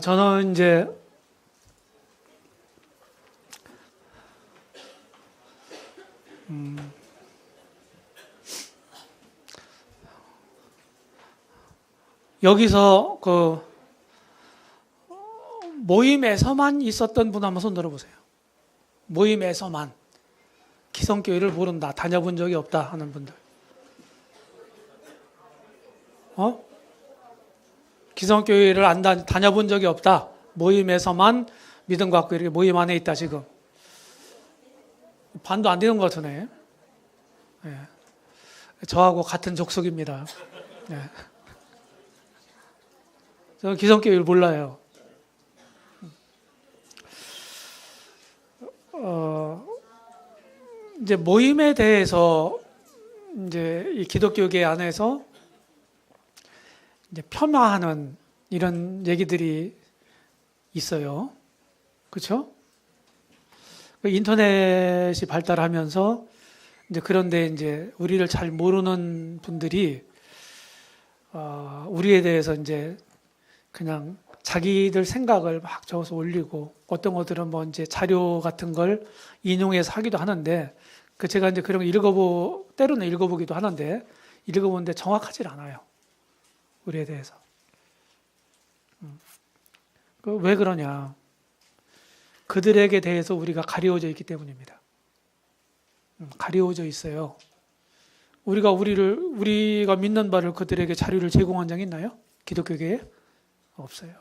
저는 이제 여기서 그 모임에서만 있었던 분 한번 손 들어보세요. 모임에서만 기성교회를 모른다, 다녀본 적이 없다 하는 분들. 기성교회를 다녀본 적이 없다. 모임에서만 믿음 갖고 이렇게 모임 안에 있다 지금. 반도 안 되는 것 같으네. 네. 저하고 같은 족속입니다. 네. 저는 기성교회를 몰라요. 이제 모임에 대해서 이제 이 기독교계 안에서 이제 폄하하는 이런 얘기들이 있어요. 그렇죠? 인터넷이 발달하면서 이제 그런데 이제 우리를 잘 모르는 분들이 우리에 대해서 이제 그냥 자기들 생각을 막 적어서 올리고 어떤 것들은 뭐 이제 자료 같은 걸 인용해서 하기도 하는데 그 제가 이제 그런 거 때로는 읽어보기도 하는데 읽어보는데 정확하지 않아요. 우리에 대해서. 왜 그러냐? 그들에게 대해서 우리가 가려져 있기 때문입니다. 가려져 있어요. 우리가 믿는 바를 그들에게 자료를 제공한 적이 있나요? 기독교계에? 없어요.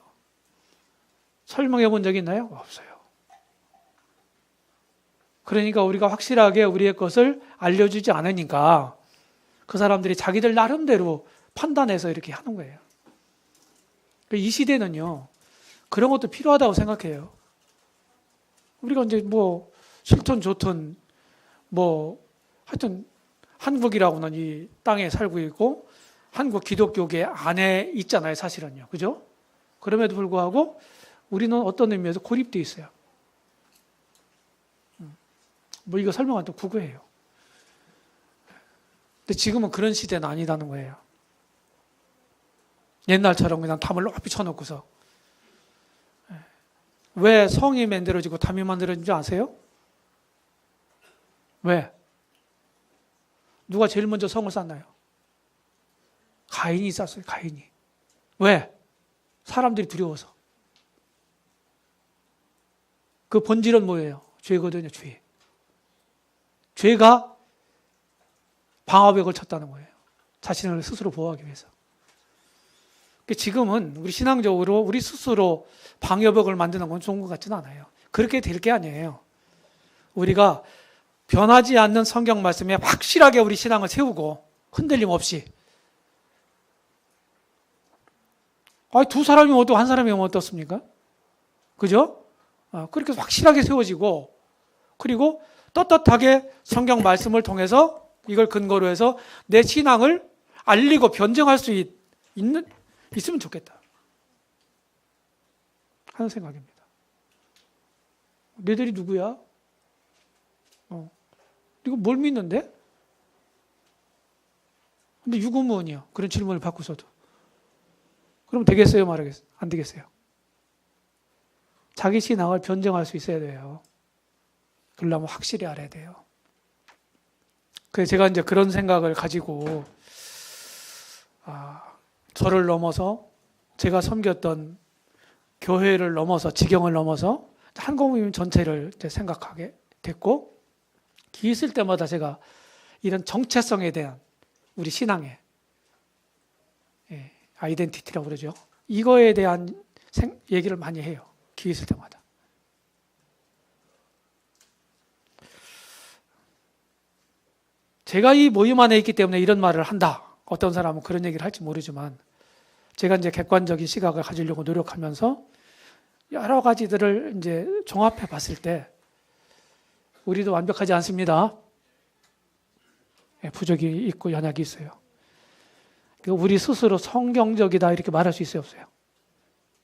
설명해 본 적이 있나요? 없어요. 그러니까 우리가 확실하게 우리의 것을 알려주지 않으니까 그 사람들이 자기들 나름대로 판단해서 이렇게 하는 거예요. 이 시대는요, 그런 것도 필요하다고 생각해요. 우리가 이제 뭐 싫든 좋든 뭐 하여튼 한국이라고는 이 땅에 살고 있고 한국 기독교계 안에 있잖아요, 사실은요. 그죠? 그럼에도 불구하고 우리는 어떤 의미에서 고립되어 있어요. 뭐 이거 설명하면 또 구구해요. 근데 지금은 그런 시대는 아니다는 거예요. 옛날처럼 그냥 담을 높이 쳐놓고서. 왜 성이 만들어지고 담이 만들어진 줄 아세요? 왜? 누가 제일 먼저 성을 쌓나요? 가인이 쌓았어요, 가인이. 왜? 사람들이 두려워서. 그 본질은 뭐예요? 죄거든요, 죄. 죄가 방화벽을 쳤다는 거예요. 자신을 스스로 보호하기 위해서. 지금은 우리 신앙적으로 우리 스스로 방화벽을 만드는 건 좋은 것 같지는 않아요. 그렇게 될 게 아니에요. 우리가 변하지 않는 성경 말씀에 확실하게 우리 신앙을 세우고 흔들림 없이. 두 사람이면 어떻고 한 사람이면 어떻습니까? 그죠? 그렇게 확실하게 세워지고 그리고 떳떳하게 성경 말씀을 통해서 이걸 근거로 해서 내 신앙을 알리고 변증할 수 있으면 좋겠다 하는 생각입니다. 너희들이 누구야? 이거 뭘 믿는데? 근데 유구무원이요. 그런 질문을 받고서도. 그럼 되겠어요? 말하겠어요? 안 되겠어요? 자기 신앙을 변증할 수 있어야 돼요. 그러려면 확실히 알아야 돼요. 그래서 제가 이제 그런 생각을 가지고 저를 넘어서 제가 섬겼던 교회를 넘어서 지경을 넘어서 한국민 전체를 이제 생각하게 됐고 기 있을 때마다 제가 이런 정체성에 대한 우리 신앙의 아이덴티티라고 그러죠. 이거에 대한 얘기를 많이 해요. 기회 있을 때마다. 제가 이 모임 안에 있기 때문에 이런 말을 한다. 어떤 사람은 그런 얘기를 할지 모르지만 제가 이제 객관적인 시각을 가지려고 노력하면서 여러 가지들을 이제 종합해 봤을 때 우리도 완벽하지 않습니다. 부족이 있고 연약이 있어요. 우리 스스로 성경적이다 이렇게 말할 수 있어요, 없어요?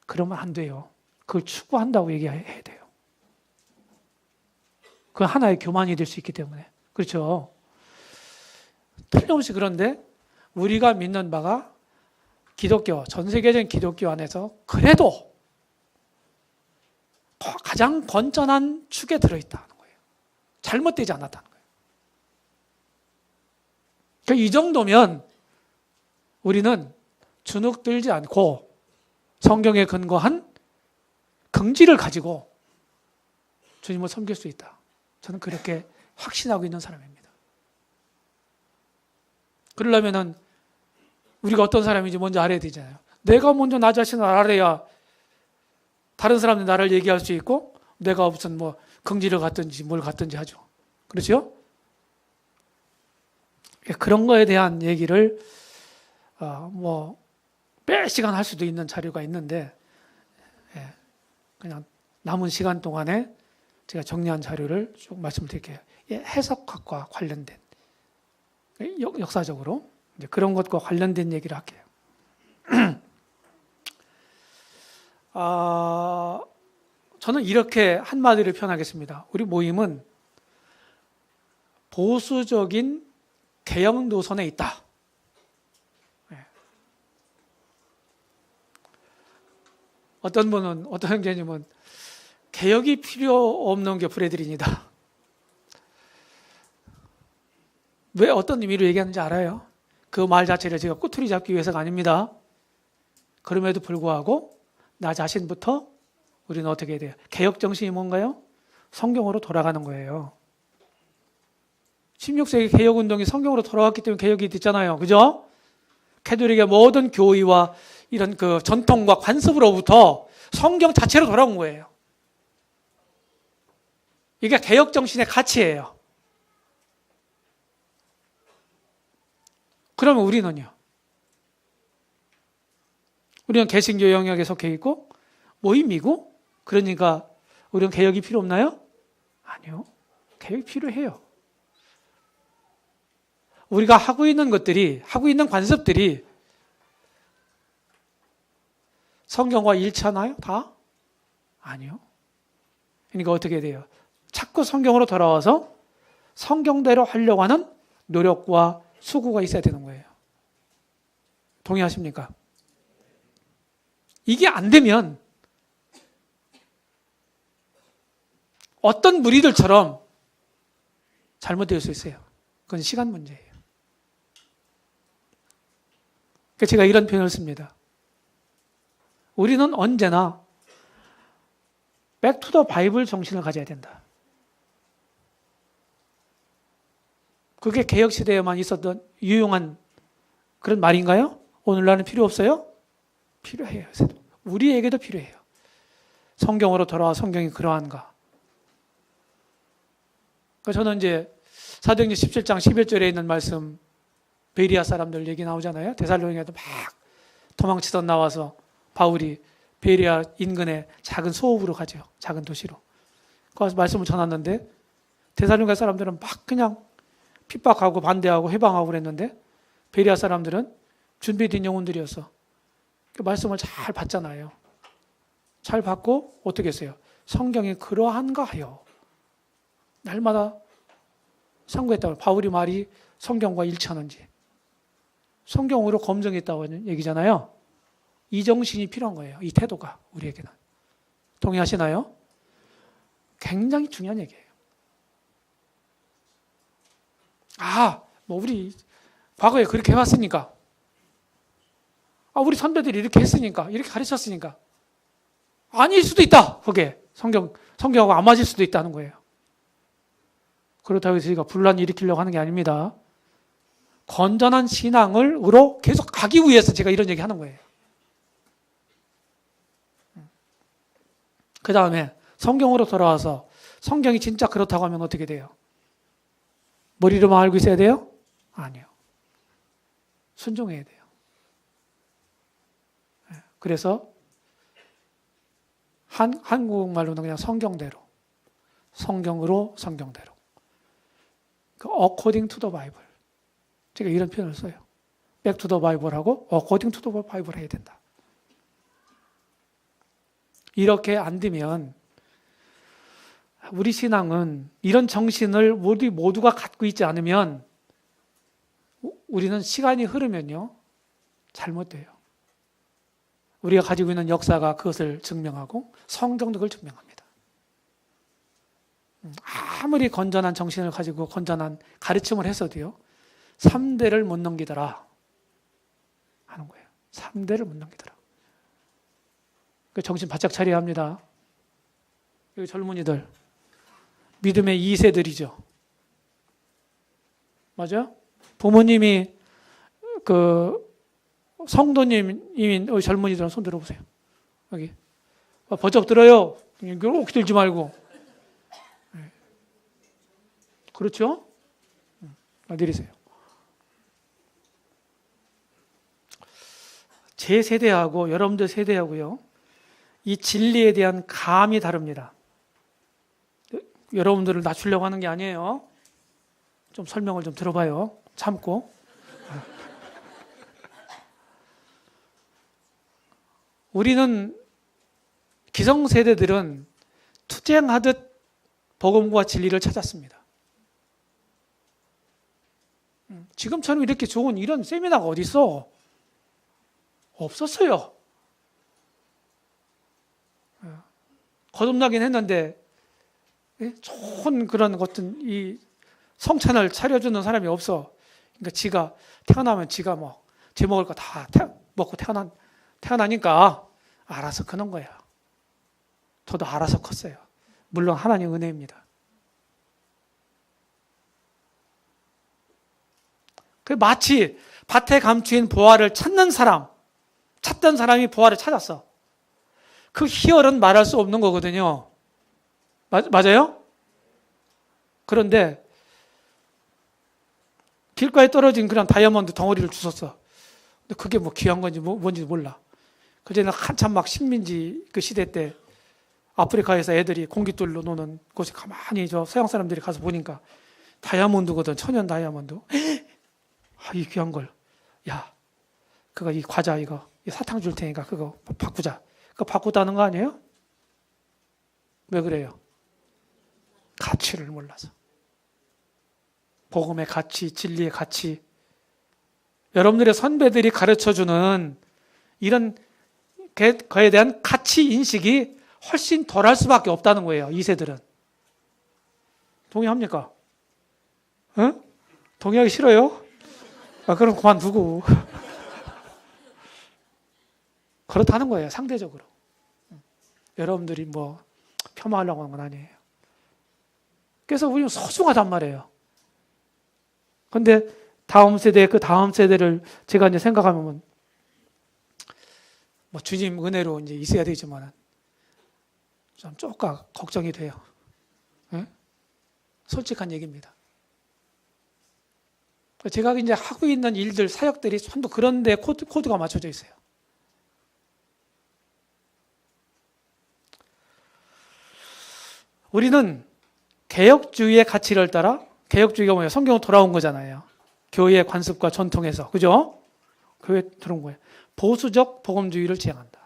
그러면 안 돼요. 그걸 추구한다고 얘기해야 돼요. 그 하나의 교만이 될 수 있기 때문에. 그렇죠? 틀림없이 그런데 우리가 믿는 바가 기독교, 전 세계적인 기독교 안에서 그래도 가장 건전한 축에 들어있다는 거예요. 잘못되지 않았다는 거예요. 그러니까 이 정도면 우리는 주눅들지 않고 성경에 근거한 긍지를 가지고 주님을 섬길 수 있다. 저는 그렇게 확신하고 있는 사람입니다. 그러려면은 우리가 어떤 사람인지 먼저 알아야 되잖아요. 내가 먼저 나 자신을 알아야 다른 사람들 나를 얘기할 수 있고 내가 무슨 뭐 긍지를 갖든지 뭘 갖든지 하죠. 그렇죠? 그런 거에 대한 얘기를 몇 시간 할 수도 있는 자료가 있는데 그냥 남은 시간 동안에 제가 정리한 자료를 쭉 말씀드릴게요. 해석학과 관련된 역사적으로 이제 그런 것과 관련된 얘기를 할게요. 저는 이렇게 한마디를 표현하겠습니다. 우리 모임은 보수적인 개혁 노선에 있다. 어떤 분은, 어떤 형제님은 개혁이 필요 없는 게 브레드린이다. 왜 어떤 의미로 얘기하는지 알아요? 그 말 자체를 제가 꼬투리 잡기 위해서가 아닙니다. 그럼에도 불구하고 나 자신부터 우리는 어떻게 해야 돼요? 개혁 정신이 뭔가요? 성경으로 돌아가는 거예요. 16세기 개혁운동이 성경으로 돌아왔기 때문에 개혁이 됐잖아요. 그죠? 캐톨릭의 모든 교의와 이런 그 전통과 관습으로부터 성경 자체로 돌아온 거예요. 이게 개혁 정신의 가치예요. 그러면 우리는요? 우리는 개신교 영역에 속해 있고 모임이고 그러니까 우리는 개혁이 필요 없나요? 아니요. 개혁이 필요해요. 우리가 하고 있는 것들이, 하고 있는 관습들이 성경과 일치하나요? 다? 아니요. 그러니까 어떻게 돼요? 자꾸 성경으로 돌아와서 성경대로 하려고 하는 노력과 수고가 있어야 되는 거예요. 동의하십니까? 이게 안 되면 어떤 무리들처럼 잘못될 수 있어요. 그건 시간 문제예요. 그러니까 제가 이런 표현을 씁니다. 우리는 언제나 백투더 바이블 정신을 가져야 된다. 그게 개혁시대에만 있었던 유용한 그런 말인가요? 오늘날은 필요 없어요? 필요해요. 우리에게도 필요해요. 성경으로 돌아와 성경이 그러한가. 저는 이제 사도행전 17장 11절에 있는 말씀 베리아 사람들 얘기 나오잖아요. 데살로니가도 막 도망치던 나와서 바울이 베리아 인근의 작은 소읍으로 가죠. 작은 도시로. 거기서 말씀을 전했는데 데살로니가 사람들은 막 그냥 핍박하고 반대하고 해방하고 그랬는데 베리아 사람들은 준비된 영혼들이었어. 그 말씀을 잘 받잖아요. 잘 받고 어떻게 했어요? 성경이 그러한가 하여 날마다 상고했다고. 바울이 말이 성경과 일치하는지 성경으로 검증했다고 얘기잖아요. 이 정신이 필요한 거예요. 이 태도가 우리에게는. 동의하시나요? 굉장히 중요한 얘기예요. 우리 과거에 그렇게 해왔으니까 우리 선배들이 이렇게 했으니까 이렇게 가르쳤으니까 아닐 수도 있다. 그게 성경하고 안 맞을 수도 있다는 거예요. 그렇다고 해서 저희가 분란을 일으키려고 하는 게 아닙니다. 건전한 신앙으로 계속 가기 위해서 제가 이런 얘기 하는 거예요. 그 다음에 성경으로 돌아와서 성경이 진짜 그렇다고 하면 어떻게 돼요? 머리로만 알고 있어야 돼요? 아니요. 순종해야 돼요. 그래서 한국말로는 그냥 성경대로, 성경으로, 성경대로. according to the Bible. 제가 이런 표현을 써요. back to the Bible하고 according to the Bible 해야 된다. 이렇게 안 되면 우리 신앙은 이런 정신을 모두가 갖고 있지 않으면 우리는 시간이 흐르면요 잘못돼요. 우리가 가지고 있는 역사가 그것을 증명하고 성경도 그걸 증명합니다. 아무리 건전한 정신을 가지고 건전한 가르침을 했어도요, 3대를 못 넘기더라 하는 거예요. 3대를 못 넘기더라. 정신 바짝 차려야 합니다. 여기 젊은이들, 믿음의 2세들이죠. 맞아요? 부모님이 성도님인 젊은이들은 손 들어보세요. 여기 버쩍 들어요. 이렇게 들지 말고. 그렇죠? 내리세요. 제 세대하고 여러분들 세대하고요, 이 진리에 대한 감이 다릅니다. 여러분들을 낮추려고 하는 게 아니에요. 좀 설명을 좀 들어봐요. 참고. 우리는 기성세대들은 투쟁하듯 복음과 진리를 찾았습니다. 지금처럼 이렇게 좋은 이런 세미나가 어디 있어? 없었어요. 거듭나긴 했는데 좋은 그런 어떤 이 성찬을 차려주는 사람이 없어. 그러니까 지가 태어나면 지가 뭐 제 먹을 거 다 먹고 태어나니까 알아서 크는 거야. 저도 알아서 컸어요. 물론 하나님 은혜입니다. 마치 밭에 감추인 보화를 찾던 사람이 보화를 찾았어. 그 희열은 말할 수 없는 거거든요. 맞아요? 그런데 길가에 떨어진 그냥 다이아몬드 덩어리를 주웠어. 근데 그게 뭐 귀한 건지 뭔지 몰라. 그전에 한참 막 식민지 그 시대 때 아프리카에서 애들이 공깃돌로 노는 곳에 가만히 저 서양 사람들이 가서 보니까 다이아몬드거든. 천연 다이아몬드. 이 귀한 걸. 야, 그거 이 과자 이거 이 사탕 줄 테니까 그거 바꾸자. 그거 바꾸다는 거 아니에요? 왜 그래요? 가치를 몰라서. 복음의 가치, 진리의 가치. 여러분들의 선배들이 가르쳐주는 이런 거에 대한 가치 인식이 훨씬 덜할 수밖에 없다는 거예요. 2세들은. 동의합니까? 응? 동의하기 싫어요? 그럼 그만두고. 그렇다는 거예요. 상대적으로. 여러분들이 뭐 폄하하려고 하는 건 아니에요. 그래서 우리는 소중하단 말이에요. 그런데 다음 세대를 제가 이제 생각하면 뭐 주님 은혜로 이제 있어야 되지만 좀 조금 걱정이 돼요. 네? 솔직한 얘기입니다. 제가 이제 하고 있는 일들, 사역들이 전부 그런데 코드가 맞춰져 있어요. 우리는 개혁주의의 가치를 따라, 개혁주의가 뭐예요? 성경으로 돌아온 거잖아요. 교회의 관습과 전통에서, 그죠? 교회에 들어온 거예요. 보수적 복음주의를 지향한다.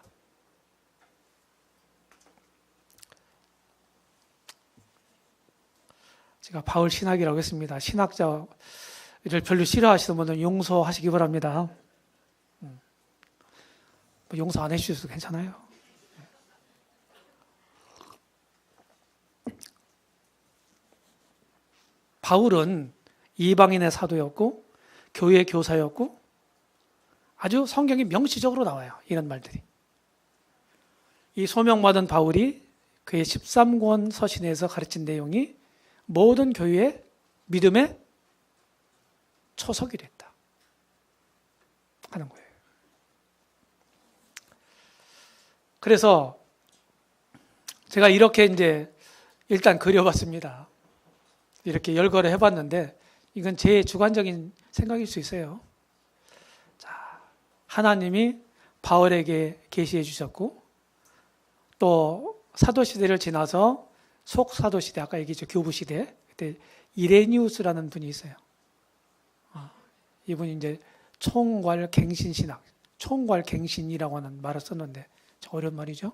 제가 바울 신학이라고 했습니다. 신학자를 별로 싫어하시는 분은 용서하시기 바랍니다. 용서 안 해주셔도 괜찮아요. 바울은 이방인의 사도였고 교회의 교사였고 아주 성경이 명시적으로 나와요. 이런 말들이. 이 소명받은 바울이 그의 13권 서신에서 가르친 내용이 모든 교회의 믿음의 초석이 됐다 하는 거예요. 그래서 제가 이렇게 이제 일단 그려봤습니다. 이렇게 열거를 해봤는데 이건 제 주관적인 생각일 수 있어요. 자, 하나님이 바울에게 계시해 주셨고 또 사도시대를 지나서 속사도시대, 아까 얘기했죠. 교부시대. 그때 이레니우스라는 분이 있어요. 이분이 이제 총괄갱신신학, 총괄갱신이라고 하는 말을 썼는데 어려운 말이죠.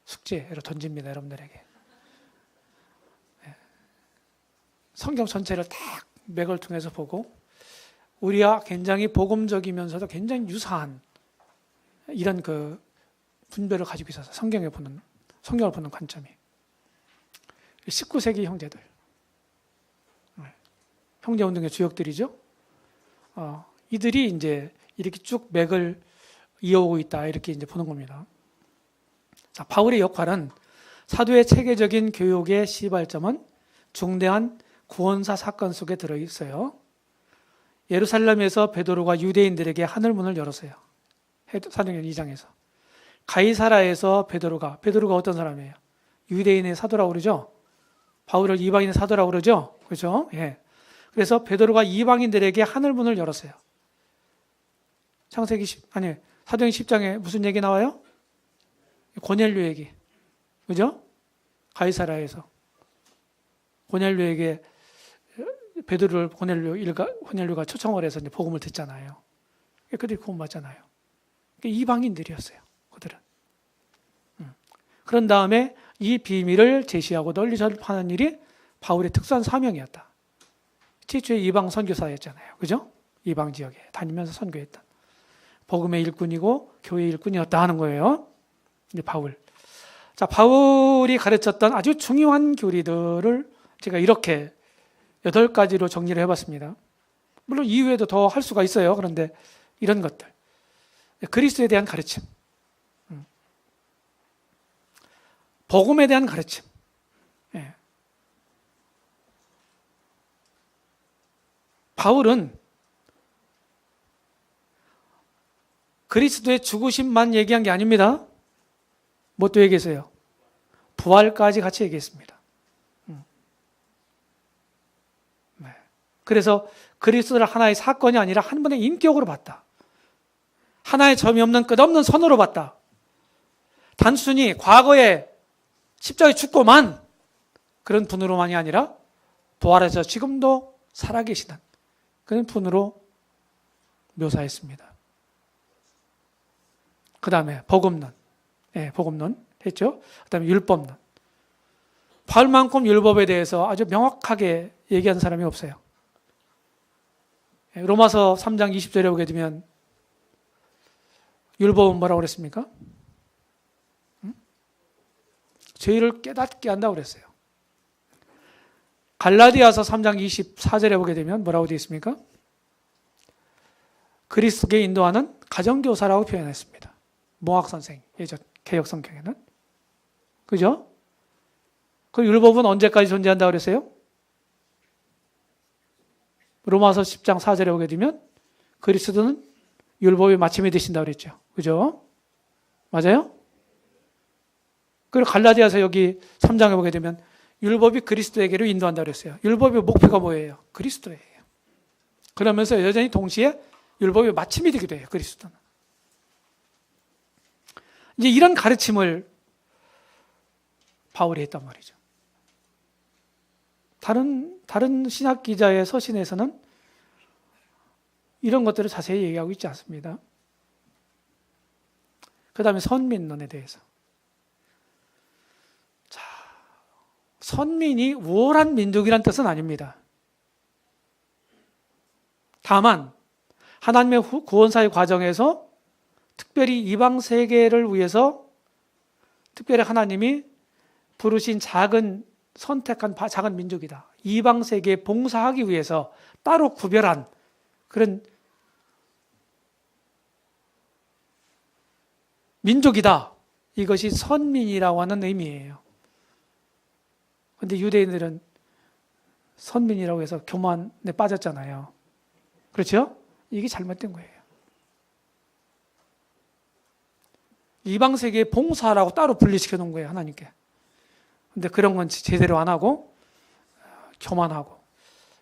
숙제로 던집니다. 여러분들에게. 성경 전체를 딱 맥을 통해서 보고 우리와 굉장히 복음적이면서도 굉장히 유사한 이런 그 분별을 가지고 있어서 성경을 보는 관점이. 19세기 형제들. 형제운동의 주역들이죠. 이들이 이제 이렇게 쭉 맥을 이어오고 있다. 이렇게 이제 보는 겁니다. 자, 바울의 역할은 사도의 체계적인 교육의 시발점은 중대한 구원사 사건 속에 들어있어요. 예루살렘에서 베드로가 유대인들에게 하늘문을 열었어요. 사도행전 2장에서. 가이사라에서 베드로가 어떤 사람이에요? 유대인의 사도라고 그러죠? 바울을 이방인의 사도라고 그러죠? 그렇죠? 예. 그래서 베드로가 이방인들에게 하늘문을 열었어요. 사도행 10장에 무슨 얘기 나와요? 고넬료 얘기. 그죠? 가이사라에서 고넬료에게 베드로를 고넬료가 초청을 해서 이제 복음을 듣잖아요. 그들이 구원 받잖아요. 이방인들이었어요. 그들은. 그런 다음에 이 비밀을 제시하고 널리 전파하는 일이 바울의 특수한 사명이었다. 최초의 이방 선교사였잖아요. 그죠? 이방 지역에 다니면서 선교했던. 복음의 일꾼이고 교회의 일꾼이었다 하는 거예요. 이제 바울. 자, 바울이 가르쳤던 아주 중요한 교리들을 제가 이렇게 8가지로 정리를 해봤습니다. 물론 이후에도 더 할 수가 있어요. 그런데 이런 것들. 그리스도에 대한 가르침. 복음에 대한 가르침. 예. 바울은 그리스도의 죽으심만 얘기한 게 아닙니다. 뭐 또 얘기했어요? 부활까지 같이 얘기했습니다. 네. 그래서 그리스도를 하나의 사건이 아니라 한 번의 인격으로 봤다. 하나의 점이 없는 끝없는 선으로 봤다. 단순히 과거에 십자가에 죽고만 그런 분으로만이 아니라 부활해서 지금도 살아계시는 그런 분으로 묘사했습니다. 그 다음에 복음론. 네, 복음론 했죠. 그 다음에 율법론. 바울만큼 율법에 대해서 아주 명확하게 얘기한 사람이 없어요. 로마서 3장 20절에 보게 되면 율법은 뭐라고 그랬습니까? 죄를 깨닫게 한다고 그랬어요. 갈라디아서 3장 24절에 보게 되면 뭐라고 되어 있습니까? 그리스도께 인도하는 가정교사라고 표현했습니다. 모학선생, 예전 개혁성경에는. 그죠? 그 율법은 언제까지 존재한다고 그랬어요? 로마서 10장 4절에 보게 되면 그리스도는 율법의 마침이 되신다고 그랬죠. 그죠? 맞아요? 그리고 갈라디아서 여기 3장에 보게 되면 율법이 그리스도에게로 인도한다고 그랬어요. 율법의 목표가 뭐예요? 그리스도예요. 그러면서 여전히 동시에 율법의 마침이 되기도 해요. 그리스도는. 이제 이런 가르침을 바울이 했단 말이죠. 다른 신학 기자의 서신에서는 이런 것들을 자세히 얘기하고 있지 않습니다. 그 다음에 선민론에 대해서. 자, 선민이 우월한 민족이란 뜻은 아닙니다. 다만 하나님의 구원사의 과정에서 특별히 이방 세계를 위해서 특별히 하나님이 부르신 선택한 작은 민족이다. 이방 세계에 봉사하기 위해서 따로 구별한 그런 민족이다. 이것이 선민이라고 하는 의미예요. 그런데 유대인들은 선민이라고 해서 교만에 빠졌잖아요. 그렇죠? 이게 잘못된 거예요. 이방 세계에 봉사라고 따로 분리시켜 놓은 거예요, 하나님께. 근데 그런 건 제대로 안 하고 교만하고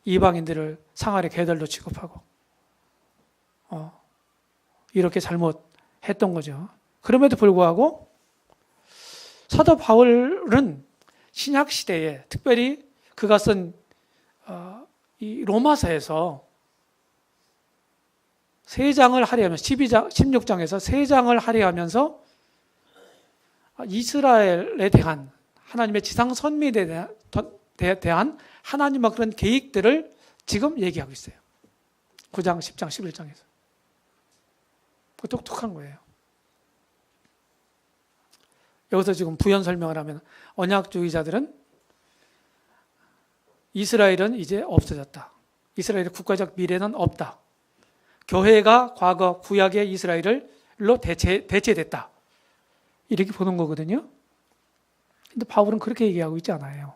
이방인들을 상하리 개들로 취급하고 이렇게 잘못했던 거죠. 그럼에도 불구하고 사도 바울은 신약 시대에 특별히 그가 쓴 이 로마서에서 3장을 할애하면서 16장에서 3장을 할애하면서 이스라엘에 대한 하나님의 지상 선민에 대한 하나님의 그런 계획들을 지금 얘기하고 있어요. 9장, 10장, 11장에서. 똑똑한 거예요. 여기서 지금 부연 설명을 하면 언약주의자들은 이스라엘은 이제 없어졌다. 이스라엘의 국가적 미래는 없다. 교회가 과거 구약의 이스라엘로 대체됐다. 이렇게 보는 거거든요. 근데 바울은 그렇게 얘기하고 있지 않아요.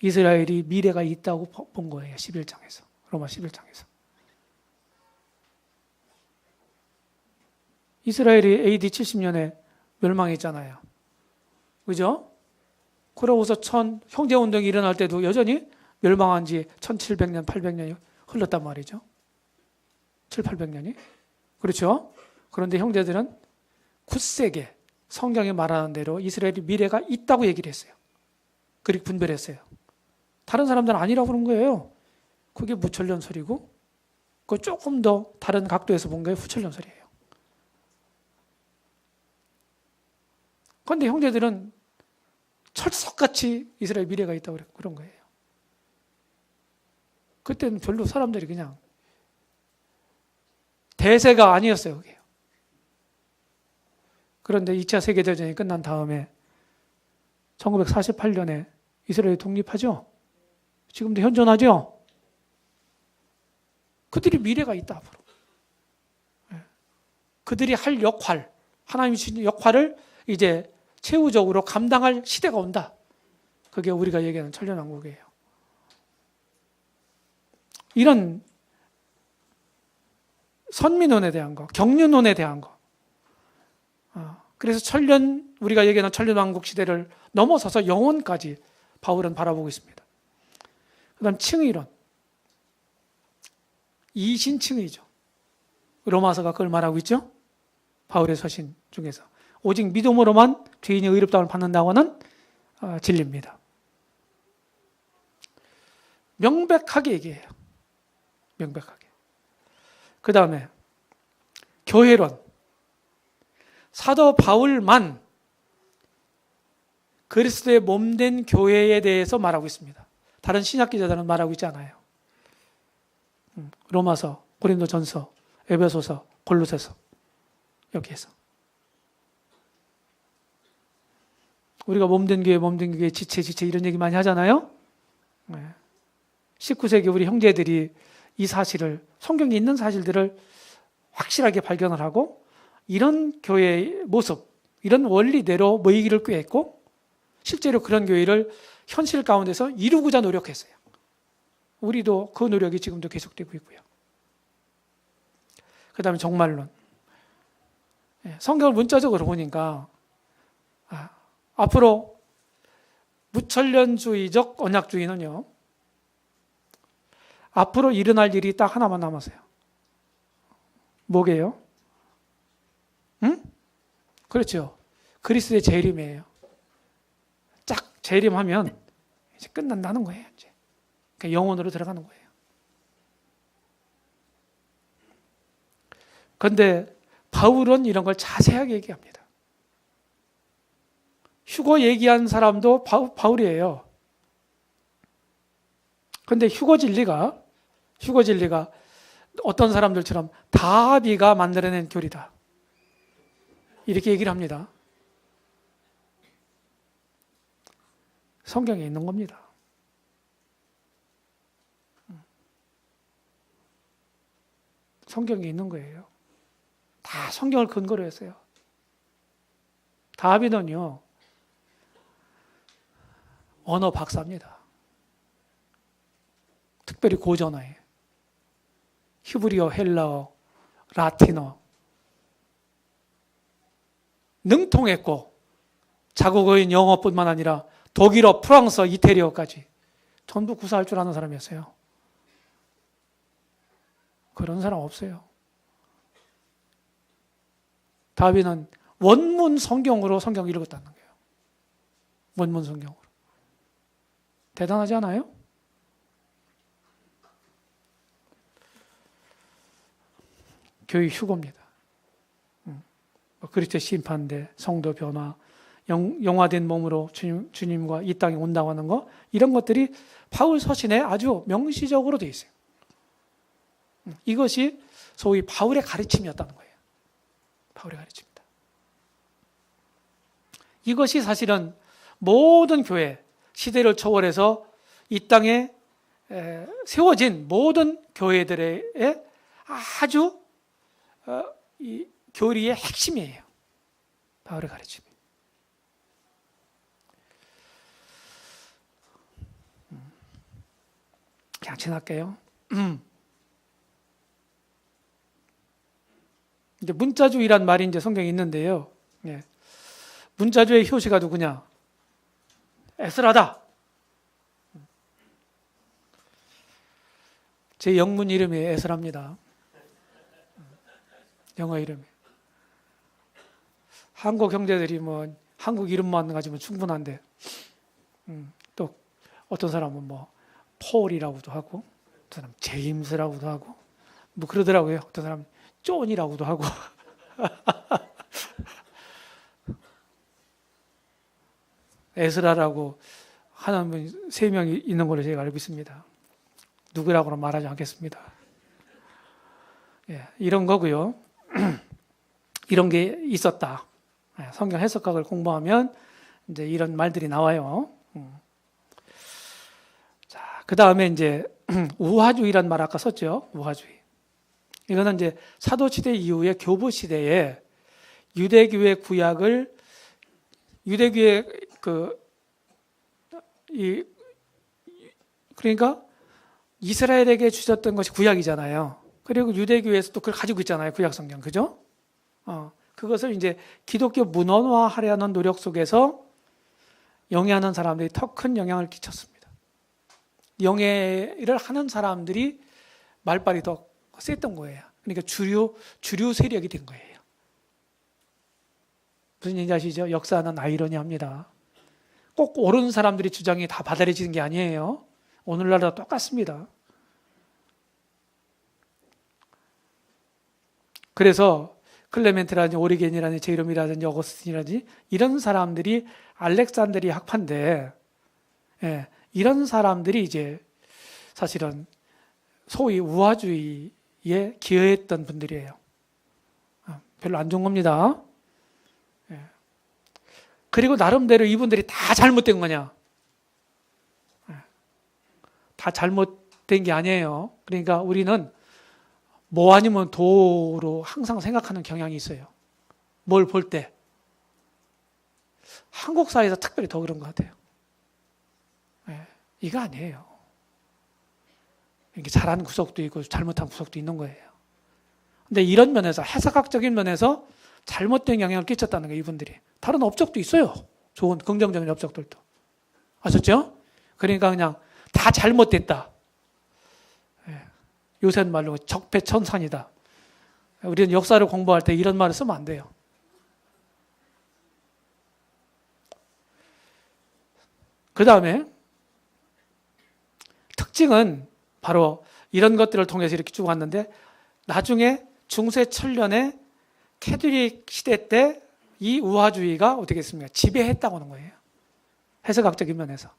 이스라엘이 미래가 있다고 본 거예요. 11장에서. 로마 11장에서. 이스라엘이 AD 70년에 멸망했잖아요. 그죠? 그러고서 형제운동이 일어날 때도 여전히 멸망한 지 1700년, 800년이 흘렀단 말이죠. 7, 800년이. 그렇죠? 그런데 형제들은 굳세게 성경이 말하는 대로 이스라엘이 미래가 있다고 얘기를 했어요. 그렇게 분별했어요. 다른 사람들은 아니라고 그런 거예요. 그게 무천년 소리고, 그 조금 더 다른 각도에서 본 게 후천년 소리예요. 그런데 형제들은 철석같이 이스라엘 미래가 있다고 그런 거예요. 그때는 별로 사람들이 그냥 대세가 아니었어요. 그게. 그런데 2차 세계대전이 끝난 다음에 1948년에 이스라엘이 독립하죠. 지금도 현존하죠. 그들이 미래가 있다 앞으로. 그들이 할 역할, 하나님이 주신 역할을 이제 최후적으로 감당할 시대가 온다. 그게 우리가 얘기하는 천년왕국이에요. 이런 선민론에 대한 거, 경륜론에 대한 거. 그래서 우리가 얘기하는 천년왕국 시대를 넘어서서 영원까지 바울은 바라보고 있습니다. 그 다음 칭의론. 이신칭의죠. 로마서가 그걸 말하고 있죠. 바울의 서신 중에서. 오직 믿음으로만 죄인이 의롭다움을 받는다고 하는 진리입니다. 명백하게 얘기해요. 명백하게. 그 다음에 교회론. 사도 바울만 그리스도의 몸된 교회에 대해서 말하고 있습니다. 다른 신약 기자들은 말하고 있지 않아요. 로마서, 고린도전서, 에베소서, 골로새서 여기에서. 우리가 몸된 교회, 지체 이런 얘기 많이 하잖아요. 19세기 우리 형제들이 이 사실을, 성경에 있는 사실들을 확실하게 발견을 하고 이런 교회의 모습, 이런 원리대로 모이기를 꾀했고 실제로 그런 교회를 현실 가운데서 이루고자 노력했어요. 우리도 그 노력이 지금도 계속되고 있고요. 그 다음에 종말론. 성경을 문자적으로 보니까 앞으로 무천년주의적 언약주의는요, 앞으로 일어날 일이 딱 하나만 남았어요. 뭐게요? 응? 그렇죠. 그리스도의 재림이에요. 쫙 재림하면 이제 끝난다는 거예요. 이제. 그러니까 영혼으로 들어가는 거예요. 그런데 바울은 이런 걸 자세하게 얘기합니다. 휴거 얘기한 사람도 바울이에요. 그런데 휴거 진리가 어떤 사람들처럼 다비가 만들어낸 교리다. 이렇게 얘기를 합니다. 성경에 있는 겁니다. 성경에 있는 거예요. 다 성경을 근거로 했어요. 다비는요, 언어 박사입니다. 특별히 고전어에 히브리어, 헬라어, 라틴어 능통했고 자국어인 영어뿐만 아니라 독일어, 프랑스어, 이태리어까지 전부 구사할 줄 아는 사람이었어요. 그런 사람 없어요. 다윗은 원문 성경으로 성경을 읽었다는 거예요. 원문 성경으로. 대단하지 않아요? 교회 휴거입니다. 그리스도의 심판대, 성도 변화, 영화된 몸으로 주님과 이 땅에 온다고 하는 거, 이런 것들이 바울 서신에 아주 명시적으로 되어 있어요. 이것이 소위 바울의 가르침이었다는 거예요. 바울의 가르침입니다. 이것이 사실은 모든 교회, 시대를 초월해서 이 땅에 세워진 모든 교회들의 아주 이 교리의 핵심이에요. 바울의 가르침이. 그냥 지날게요. 이제 문자주의란 말이 이제 성경에 있는데요. 예. 문자주의 효시가 누구냐? 에스라다. 제 영문 이름이 에스라입니다. 영어 이름이. 한국 형제들이 뭐 한국 이름만 가지면 충분한데, 또 어떤 사람은 뭐 폴이라고도 하고, 어떤 사람 제임스라고도 하고, 뭐 그러더라고요. 어떤 사람 존이라고도 하고. 에스라라고 하는 분 3명이 있는 걸로 제가 알고 있습니다. 누구라고는 말하지 않겠습니다. 예, 이런 거고요. 이런 게 있었다. 성경 해석학을 공부하면 이제 이런 말들이 나와요. 자, 그 다음에 이제 우화주의란 말 아까 썼죠. 우화주의. 이거는 이제 사도시대 이후에 교부시대에 유대교의 구약을 유대교의 그러니까 이스라엘에게 주셨던 것이 구약이잖아요. 그리고 유대교에서 또 그걸 가지고 있잖아요. 구약 성경. 그죠? 그것을 이제 기독교 문헌화하려는 노력 속에서 영해하는 사람들이 더 큰 영향을 끼쳤습니다. 영해를 하는 사람들이 말빨이 더 셌던 거예요. 그러니까 주류 세력이 된 거예요. 무슨 얘기인지 아시죠? 역사는 아이러니합니다. 꼭 옳은 사람들이 주장이 다 받아들여지는 게 아니에요. 오늘날도 똑같습니다. 그래서 클레멘트라든지 오리겐이라든지 제이롬이라든지 어거스틴이라든지 이런 사람들이 알렉산드리아 학파인데, 예, 이런 사람들이 이제 사실은 소위 우화주의에 기여했던 분들이에요. 별로 안 좋은 겁니다. 예. 그리고 나름대로 이분들이 다 잘못된 거냐? 예. 다 잘못된 게 아니에요. 그러니까 우리는 뭐 아니면 도로 항상 생각하는 경향이 있어요. 뭘 볼 때. 한국 사회에서 특별히 더 그런 것 같아요. 예, 이거 아니에요. 이게 잘한 구석도 있고 잘못한 구석도 있는 거예요. 근데 이런 면에서 해석학적인 면에서 잘못된 영향을 끼쳤다는 거예요. 이분들이. 다른 업적도 있어요. 좋은 긍정적인 업적들도. 아셨죠? 그러니까 그냥 다 잘못됐다. 요새 말로 적폐천산이다. 우리는 역사를 공부할 때 이런 말을 쓰면 안 돼요. 그 다음에 특징은 바로 이런 것들을 통해서 이렇게 쭉 왔는데, 나중에 중세 천년에 캐톨릭 시대 때 이 우화주의가 어떻게 했습니까? 지배했다고 하는 거예요. 해석학적인 면에서.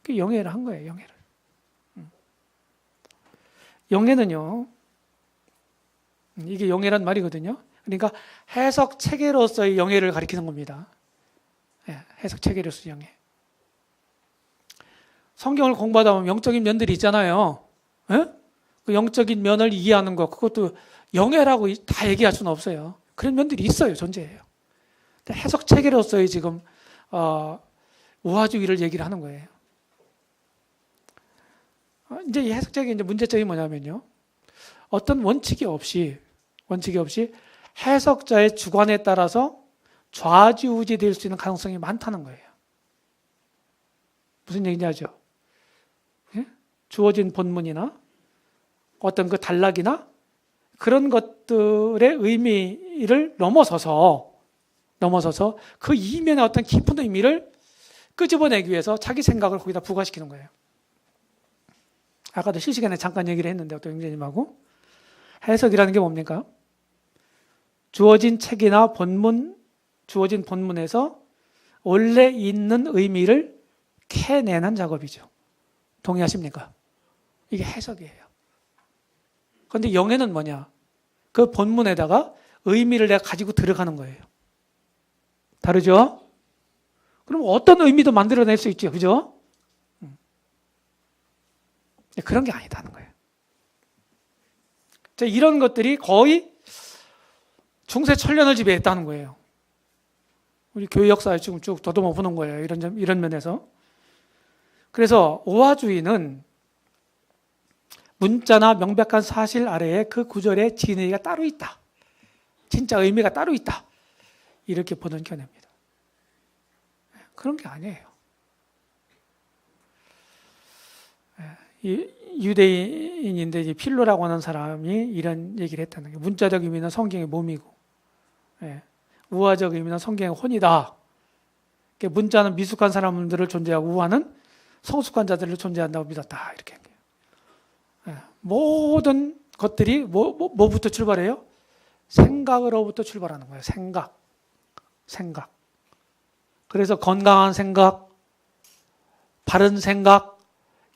그 영해를 한 거예요. 영해를. 영해는요, 이게 영해란 말이거든요. 그러니까 해석 체계로서의 영해를 가리키는 겁니다. 예, 해석 체계로서의 영해. 성경을 공부하다 보면 영적인 면들이 있잖아요. 예? 그 영적인 면을 이해하는 것, 그것도 영해라고 다 얘기할 수는 없어요. 그런 면들이 있어요. 존재해요. 해석 체계로서의 지금 우화주의를 얘기를 하는 거예요. 이제 이 해석적인 이제 문제점이 뭐냐면요. 어떤 원칙이 없이 해석자의 주관에 따라서 좌지우지 될 수 있는 가능성이 많다는 거예요. 무슨 얘기인지 알죠? 예? 주어진 본문이나 어떤 그 단락이나 그런 것들의 의미를 넘어서서 그 이면의 어떤 깊은 의미를 끄집어내기 위해서 자기 생각을 거기다 부과시키는 거예요. 아까도 실시간에 잠깐 얘기를 했는데 어떤 형제님하고, 해석이라는 게 뭡니까? 주어진 책이나 주어진 본문에서 원래 있는 의미를 캐내는 작업이죠. 동의하십니까? 이게 해석이에요. 그런데 영해는 뭐냐? 그 본문에다가 의미를 내가 가지고 들어가는 거예요. 다르죠? 그럼 어떤 의미도 만들어낼 수 있죠. 그죠? 그런 게 아니다는 거예요. 이런 것들이 거의 중세 천년을 지배했다는 거예요. 우리 교회 역사에 지금 쭉 더듬어 보는 거예요. 이런 면에서. 그래서 오화주의는 문자나 명백한 사실 아래에 그 구절의 진의가 따로 있다. 진짜 의미가 따로 있다. 이렇게 보는 견해입니다. 그런 게 아니에요. 유대인인데 필로라고 하는 사람이 이런 얘기를 했다는 게 문자적 의미는 성경의 몸이고 우화적 의미는 성경의 혼이다. 문자는 미숙한 사람들을 존재하고 우화는 성숙한 자들을 존재한다고 믿었다. 이렇게 한 거예요. 모든 것들이 뭐부터 출발해요? 생각으로부터 출발하는 거예요. 생각. 그래서 건강한 생각, 바른 생각,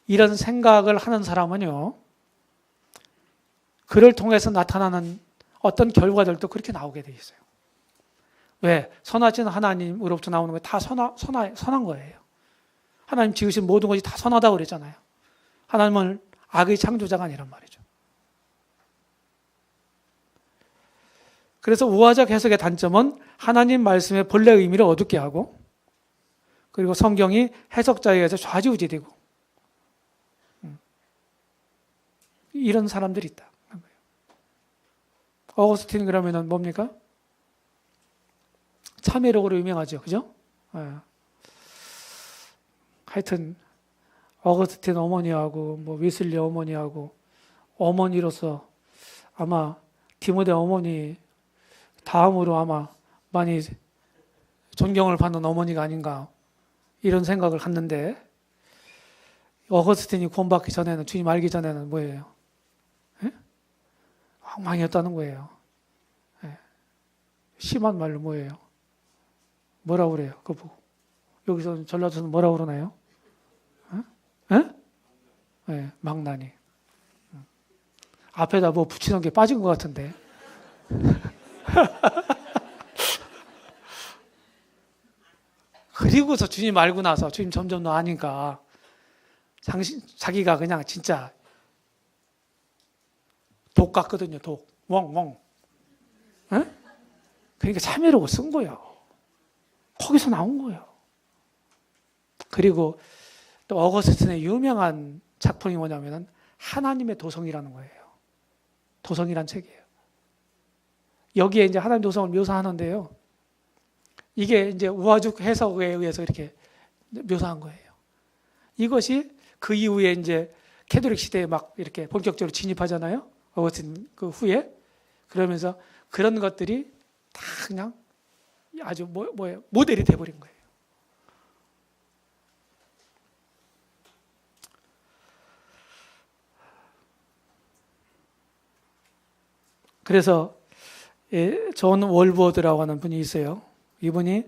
이런 생각을 하는 사람은요, 그를 통해서 나타나는 어떤 결과들도 그렇게 나오게 돼 있어요. 왜? 선하신 하나님으로부터 나오는 게 다 선한 거예요. 하나님 지으신 모든 것이 다 선하다고 그랬잖아요. 하나님은 악의 창조자가 아니란 말이죠. 그래서 우화적 해석의 단점은 하나님 말씀의 본래 의미를 어둡게 하고, 그리고 성경이 해석자에 의해서 좌지우지되고, 이런 사람들이 있다. 어거스틴 그러면은 뭡니까? 참회록으로 유명하죠. 그죠? 하여튼 어거스틴 어머니하고 웨슬리 어머니하고 어머니로서 아마 디모데 어머니 다음으로 아마 많이 존경을 받는 어머니가 아닌가 이런 생각을 갖는데, 어거스틴이 구원받기 전에는, 주님 알기 전에는 뭐예요? 엉망이었다는 거예요. 심한 말로 뭐예요? 뭐라고 그래요? 그거 보고. 여기서 전라도에서는 뭐라고 그러나요? 망나니. 앞에다 뭐 붙이는 게 빠진 것 같은데. 그리고서 주님 알고 나서 주님 점점 더 아니까 자기가 그냥 진짜 독 같거든요. 독. 웡. 그러니까 참회록을 쓴 거예요. 거기서 나온 거예요. 그리고 또 어거스틴의 유명한 작품이 뭐냐면은 하나님의 도성이라는 거예요. 도성이란 책이에요. 여기에 이제 하나님 도성을 묘사하는데요. 이게 이제 우화적 해석에 의해서 이렇게 묘사한 거예요. 이것이 그 이후에 이제 캐톨릭 시대에 막 이렇게 본격적으로 진입하잖아요. 어거스틴 그 후에. 그러면서 그런 것들이 다 그냥 아주 모델이 돼버린 거예요. 그래서 존 월버드라고 하는 분이 있어요. 이분이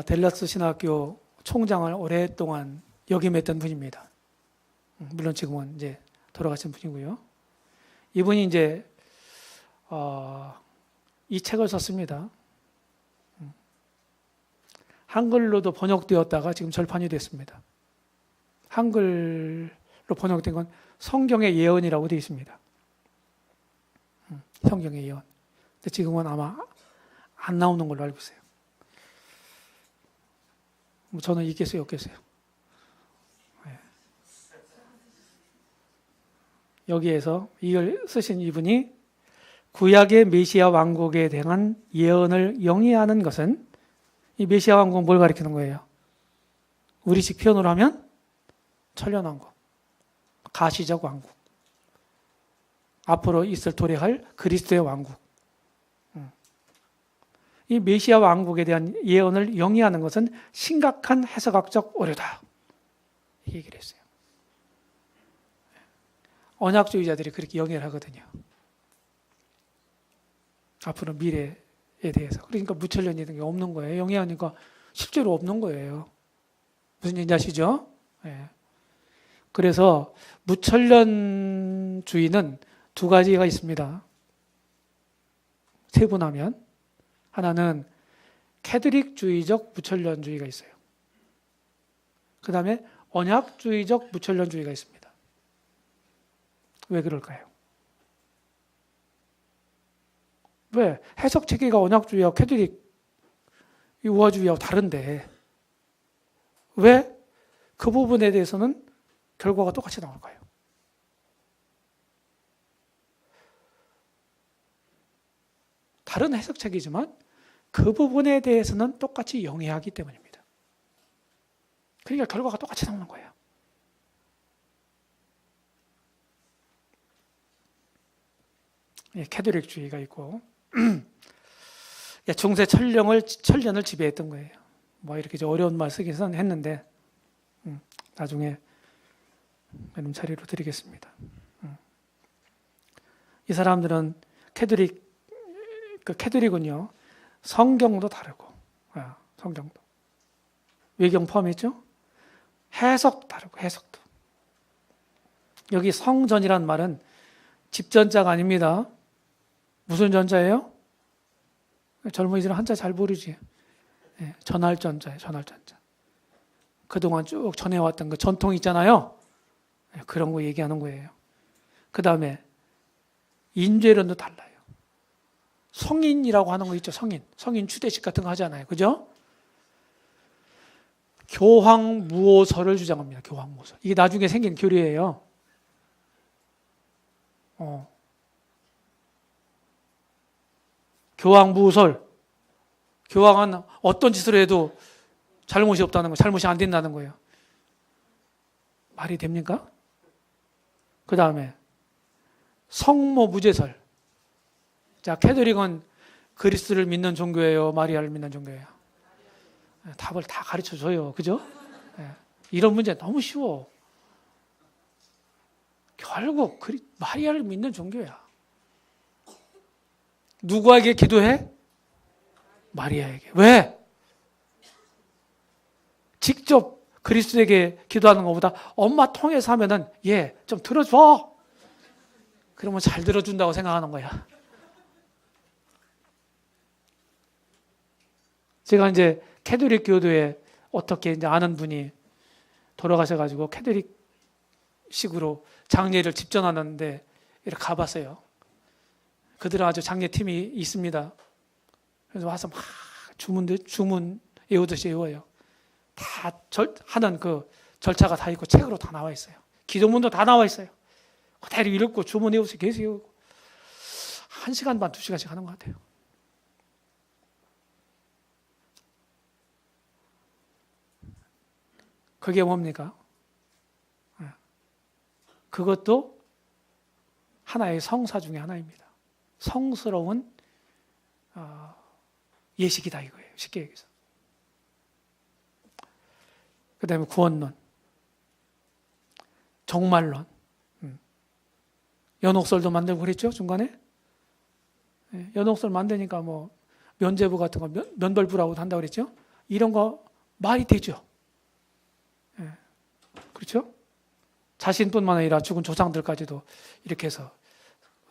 댈러스 신학교 총장을 오랫동안 역임했던 분입니다. 물론 지금은 이제 돌아가신 분이고요. 이분이 이제 이 책을 썼습니다. 한글로도 번역되었다가 지금 절판이 됐습니다. 한글로 번역된 건 성경의 예언이라고 되어 있습니다. 성경의 예언. 근데 지금은 아마 안 나오는 걸로 알고 있어요. 저는 있겠어요, 없겠어요? 여기에서 이걸 쓰신 이분이 구약의 메시아 왕국에 대한 예언을 영위하는 것은, 이 메시아 왕국은 뭘 가리키는 거예요? 우리식 표현으로 하면 천년왕국, 가시적 왕국, 앞으로 있을 도래할 그리스도의 왕국. 이 메시아 왕국에 대한 예언을 영위하는 것은 심각한 해석학적 오류다, 이 얘기를 했어요. 언약주의자들이 그렇게 영위를 하거든요. 앞으로 미래에 대해서. 그러니까 무천년이라는 게 없는 거예요. 영위하니까 실제로 없는 거예요. 무슨 얘기인지 아시죠? 네. 그래서 무천년주의는 두 가지가 있습니다. 세분하면 하나는 캐톨릭주의적 무천년주의가 있어요. 그 다음에 언약주의적 무천년주의가 있습니다. 왜 그럴까요? 왜? 해석 체계가 언약주의하고 캐톨릭 우화주의하고 다른데 왜 그 부분에 대해서는 결과가 똑같이 나올까요? 다른 해석 체계지만 그 부분에 대해서는 똑같이 영해하기 때문입니다. 그러니까 결과가 똑같이 나오는 거예요. 예, 캐톨릭주의가 있고 예, 중세 천년을 지배했던 거예요. 뭐 이렇게 어려운 말 쓰기는 했는데 나중에 자리로 드리겠습니다. 이 사람들은 캐톨릭은요 성경도 다르고 성경도 외경 포함했죠. 해석 다르고 해석도. 여기 성전이란 말은 집전자가 아닙니다. 무슨 전자예요? 젊은이들은 한자 잘 모르지. 예, 전할전자예요. 전할전자. 그동안 쭉 전해왔던 그 전통 있잖아요. 예, 그런 거 얘기하는 거예요. 그 다음에 인죄론도 달라요. 성인이라고 하는 거 있죠. 성인 추대식 같은 거 하잖아요. 그죠? 교황무호설을 주장합니다. 교황무호설. 이게 나중에 생긴 교리예요. 교황무호설. 교황은 어떤 짓을 해도 잘못이 없다는 거, 잘못이 안 된다는 거예요. 말이 됩니까? 그 다음에 성모무죄설. 자, 캐톨릭은 그리스도를 믿는 종교예요, 마리아를 믿는 종교예요? 답을 다 가르쳐 줘요. 그죠? 이런 문제 너무 쉬워. 결국 마리아를 믿는 종교야. 누구에게 기도해? 마리아에게. 왜? 직접 그리스도에게 기도하는 것보다 엄마 통해서 하면은 좀 들어줘. 그러면 잘 들어준다고 생각하는 거야. 제가 이제 캐톨릭 교도에 어떻게 이제 아는 분이 돌아가셔가지고 캐톨릭식으로 장례를 집전하는데 이렇게 가봤어요. 그들은 아주 장례팀이 있습니다. 그래서 와서 막 주문 외우듯이 외워요. 다 하는 그 절차가 다 있고 책으로 다 나와 있어요. 기도문도 다 나와 있어요. 그대로 읽고 주문 외우서 계속 외우고 1시간 반, 2시간씩 하는 것 같아요. 그게 뭡니까? 그것도 하나의 성사 중에 하나입니다. 성스러운 예식이다 이거예요. 쉽게 얘기해서. 그 다음에 구원론, 종말론, 연옥설도 만들고 그랬죠 중간에. 연옥설 만드니까 뭐 면죄부 같은 거 면벌부라고도 한다고 그랬죠. 이런 거 말이 되죠. 그렇죠? 자신뿐만 아니라 죽은 조상들까지도 이렇게 해서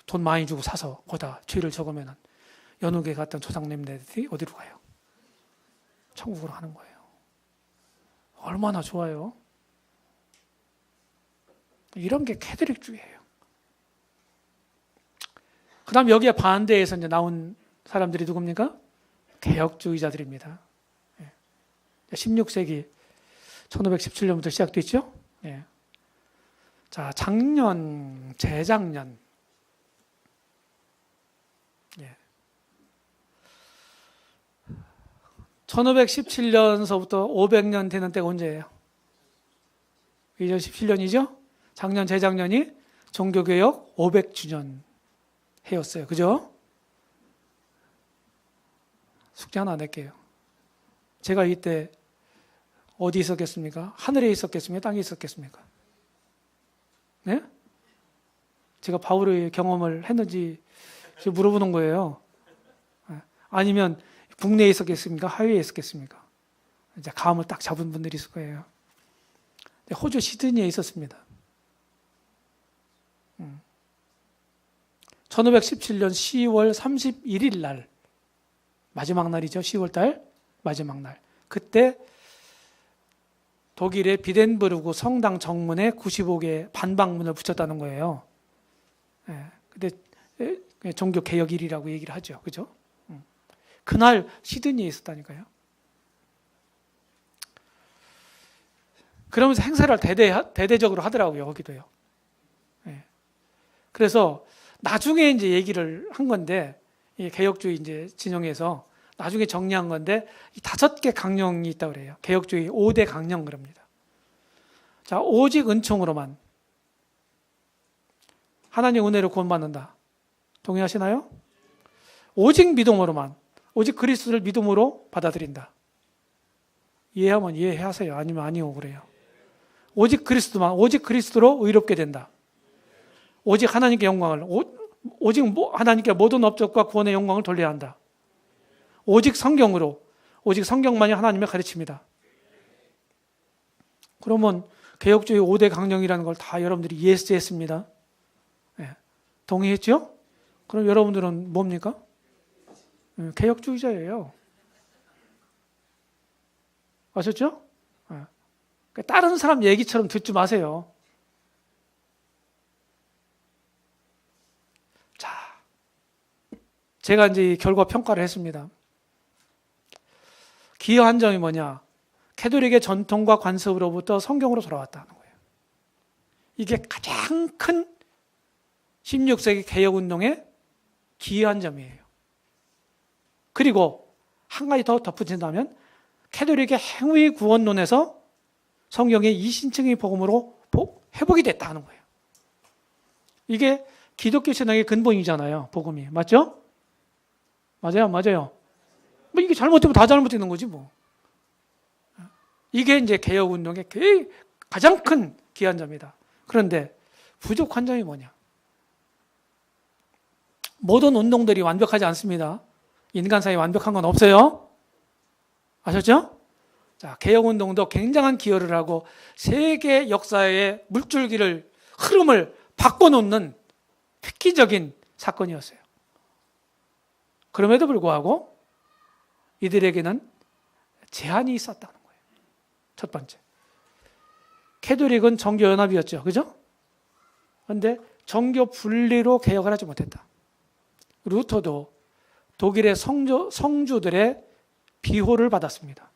돈 많이 주고 사서 거기다 죄를 적으면 연옥에 갔던 조상님들이 어디로 가요? 천국으로 가는 거예요. 얼마나 좋아요. 이런 게 캐톨릭주의예요. 그 다음 여기에 반대해서 이제 나온 사람들이 누굽니까? 개혁주의자들입니다. 16세기 1517년부터 시작됐죠? 자, 작년, 재작년. 1517년서부터 500년 되는 때가 언제예요? 2017년이죠? 작년, 재작년이 종교개혁 500주년 해였어요. 그죠? 숙제 하나 낼게요. 제가 이때 어디 있었겠습니까? 하늘에 있었겠습니까? 땅에 있었겠습니까? 네? 제가 바울의 경험을 했는지 물어보는 거예요. 아니면 국내에 있었겠습니까? 해외에 있었겠습니까? 이제 감을 딱 잡은 분들이 있을 거예요. 호주 시드니에 있었습니다. 1517년 10월 31일 날, 마지막 날이죠. 10월 달 마지막 날. 그때 독일의 비덴부르크 성당 정문에 95개 반박문을 붙였다는 거예요. 근데 종교 개혁일이라고 얘기를 하죠. 그죠? 그날 시드니에 있었다니까요. 그러면서 행사를 대대적으로 하더라고요. 거기도요. 그래서 나중에 이제 얘기를 한 건데, 이 개혁주의 이제 진영에서 나중에 정리한 건데, 이 5개 강령이 있다고 그래요. 개혁주의 5대 강령 그럽니다. 자, 오직 은총으로만 하나님 은혜로 구원받는다. 동의하시나요? 오직 믿음으로만, 오직 그리스도를 믿음으로 받아들인다. 이해하면 이해하세요. 아니면 아니요 그래요. 오직 그리스도만, 오직 그리스도로 의롭게 된다. 오직 하나님께 영광을, 오직 하나님께 모든 업적과 구원의 영광을 돌려야 한다. 오직 성경으로, 오직 성경만이 하나님의 가르침이다. 그러면 개혁주의 5대 강령이라는 걸 다 여러분들이 예스했습니다. 동의했죠? 그럼 여러분들은 뭡니까? 개혁주의자예요. 아셨죠? 다른 사람 얘기처럼 듣지 마세요. 자, 제가 이제 결과 평가를 했습니다. 기여한 점이 뭐냐? 캐톨릭의 전통과 관습으로부터 성경으로 돌아왔다는 거예요. 이게 가장 큰 16세기 개혁운동의 기여한 점이에요. 그리고 한 가지 더 덧붙인다면 캐톨릭의 행위 구원론에서 성경의 이신층의 복음으로 회복이 됐다는 거예요. 이게 기독교 신앙의 근본이잖아요. 복음이. 맞죠? 맞아요? 맞아요. 뭐 이게 잘못되면 다 잘못되는 거지 뭐. 이게 이제 개혁운동의 가장 큰 기여한 점이다. 그런데 부족한 점이 뭐냐? 모든 운동들이 완벽하지 않습니다. 인간 사이에 완벽한 건 없어요. 아셨죠? 자, 개혁운동도 굉장한 기여를 하고 세계 역사의 물줄기를, 흐름을 바꿔놓는 획기적인 사건이었어요. 그럼에도 불구하고 이들에게는 제한이 있었다는 거예요. 첫 번째. 캐톨릭은 정교연합이었죠. 그죠? 그런데 정교 분리로 개혁을 하지 못했다. 루터도 독일의 성주들의 비호를 받았습니다.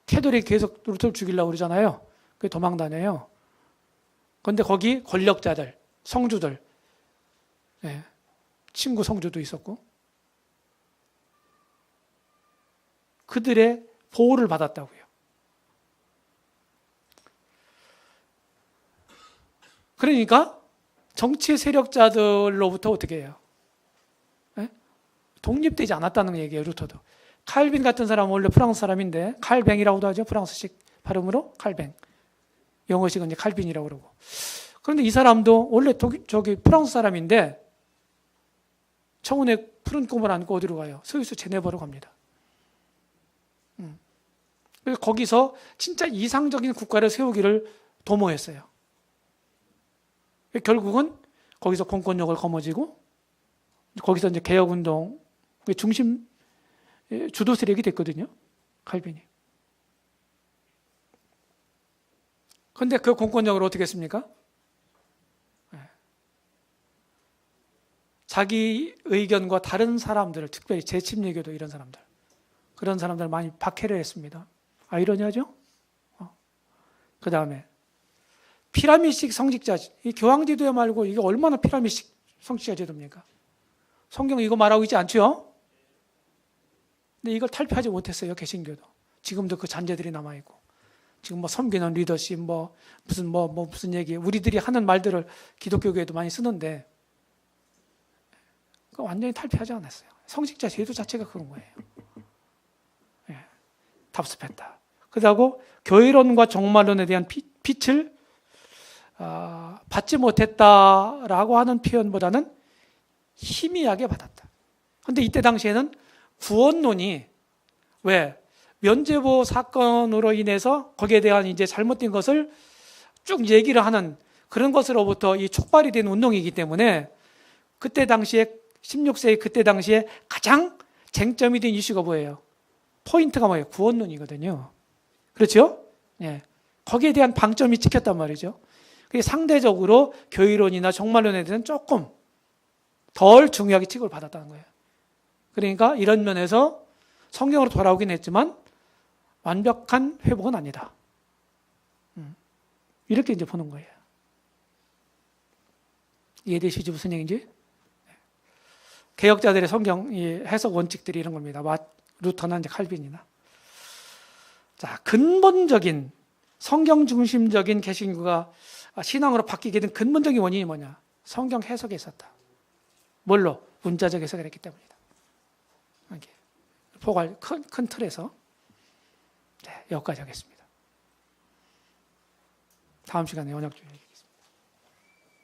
캐톨릭 계속 루터를 죽이려고 그러잖아요. 그게 도망 다녀요. 그런데 거기 권력자들, 성주들, 친구 성주도 있었고, 그들의 보호를 받았다고요. 그러니까 정치 세력자들로부터 어떻게 해요? 독립되지 않았다는 얘기예요. 루터도. 칼빈 같은 사람은 원래 프랑스 사람인데, 칼뱅이라고도 하죠. 프랑스식 발음으로 칼뱅. 영어식은 이제 칼빈이라고 그러고. 그런데 이 사람도 원래 프랑스 사람인데 청운의 푸른 꿈을 안고 어디로 가요? 스위스 제네바로 갑니다. 그래서 거기서 진짜 이상적인 국가를 세우기를 도모했어요. 결국은 거기서 공권력을 거머쥐고 거기서 이제 개혁운동의 중심 주도 세력이 됐거든요. 칼빈이. 그런데 그 공권력을 어떻게 했습니까? 자기 의견과 다른 사람들을, 특별히 재침례교도 이런 사람들, 그런 사람들 많이 박해를 했습니다. 아이러니하죠? 그 다음에 피라미드식 성직자, 이 교황제도 말고 이게 얼마나 피라미드식 성직자 제도입니까? 성경 이거 말하고 있지 않죠? 근데 이걸 탈피하지 못했어요, 개신교도. 지금도 그 잔재들이 남아있고. 지금 뭐 섬기는 리더십, 무슨 얘기, 우리들이 하는 말들을 기독교계에도 많이 쓰는데, 그거 완전히 탈피하지 않았어요. 성직자 제도 자체가 그런 거예요. 답습했다. 그러고 교회론과 종말론에 대한 빛을 받지 못했다라고 하는 표현보다는 희미하게 받았다. 그런데 이때 당시에는 구원론이 왜 면죄부 사건으로 인해서 거기에 대한 이제 잘못된 것을 쭉 얘기를 하는 그런 것으로부터 이 촉발이 된 운동이기 때문에 그때 당시에 16세기 그때 당시에 가장 쟁점이 된 이슈가 뭐예요? 포인트가 뭐예요? 구원론이거든요. 그렇죠? 예. 거기에 대한 방점이 찍혔단 말이죠. 그게 상대적으로 교이론이나 종말론에 대해서는 조금 덜 중요하게 취급을 받았다는 거예요. 그러니까 이런 면에서 성경으로 돌아오긴 했지만 완벽한 회복은 아니다. 이렇게 이제 보는 거예요. 이해되시죠? 무슨 얘기인지? 개혁자들의 성경 해석 원칙들이 이런 겁니다. 루터나 이제 칼빈이나. 자, 근본적인 성경 중심적인 개신교가 신앙으로 바뀌게 된 근본적인 원인이 뭐냐? 성경 해석에 있었다. 뭘로? 문자적 해석을 했기 때문이다. 이렇게 포괄 큰 틀에서 여기까지 하겠습니다. 다음 시간에 언약주의.